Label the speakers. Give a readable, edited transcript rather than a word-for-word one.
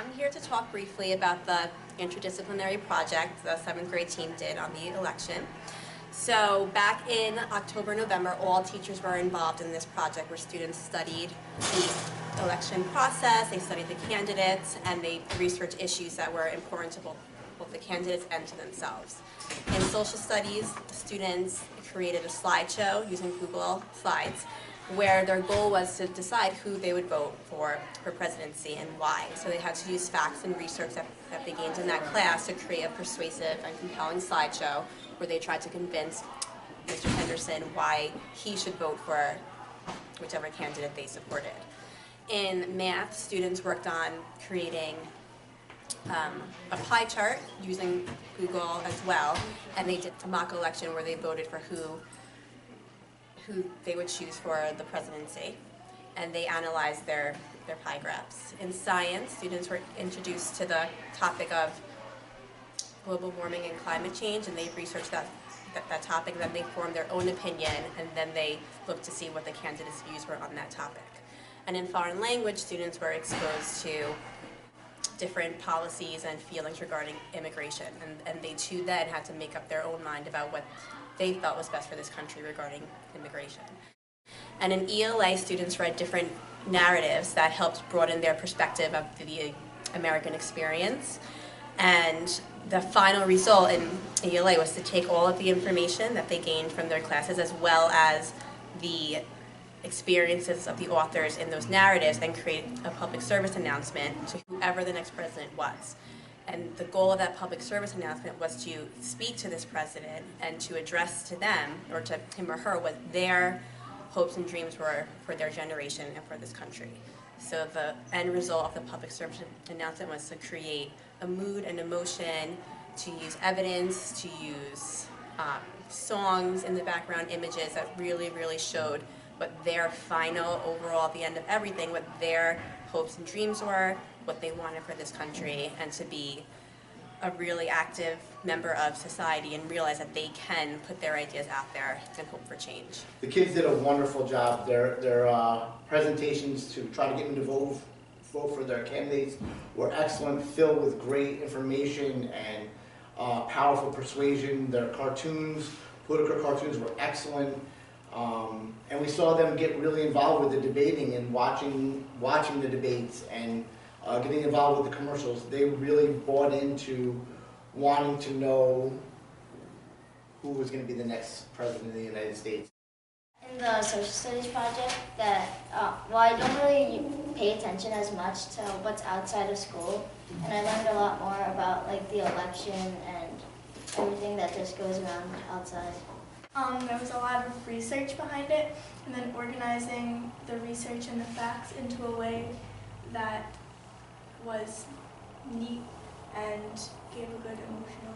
Speaker 1: I'm here to talk briefly about the interdisciplinary project the 7th grade team did on the election. So back in October, November, all teachers were involved in this project where students studied the election process, they studied the candidates, and they researched issues that were important to both the candidates and to themselves. In social studies, the students created a slideshow using Google Slides where their goal was to decide who they would vote for presidency and why. So they had to use facts and research that they gained in that class to create a persuasive and compelling slideshow where they tried to convince Mr. Henderson why he should vote for whichever candidate they supported. In math, students worked on creating a pie chart using Google as well, and they did a mock election where they voted for who they would choose for the presidency, and they analyzed their pie graphs. In science, students were introduced to the topic of global warming and climate change, and they researched that topic, then they formed their own opinion, and then they looked to see what the candidates' views were on that topic. And in foreign language, students were exposed to different policies and feelings regarding immigration, and they too then had to make up their own mind about what they felt was best for this country regarding immigration. And in ELA, students read different narratives that helped broaden their perspective of the American experience. And the final result in ELA was to take all of the information that they gained from their classes as well as the experiences of the authors in those narratives and create a public service announcement to whoever the next president was. And the goal of that public service announcement was to speak to this president and to address to them, or to him or her, what their hopes and dreams were for their generation and for this country. So the end result of the public service announcement was to create a mood and emotion, to use evidence, to use songs in the background, images that really showed what their final, overall, at the end of everything, what their hopes and dreams were, what they wanted for this country, and to be a really active member of society and realize that they can put their ideas out there and hope for change.
Speaker 2: The kids did a wonderful job. Their presentations to try to get them to vote for their candidates were excellent, filled with great information and powerful persuasion. Their cartoons, political cartoons, were excellent. And we saw them get really involved with the debating and watching the debates and getting involved with the commercials. They really bought into wanting to know who was going to be the next president of the United States.
Speaker 3: In the social studies project, well, I don't really pay attention as much to what's outside of school, and I learned a lot more about the election and everything that just goes around outside.
Speaker 4: There was a lot of research behind it, and then organizing the research and the facts into a way that was neat and gave a good emotional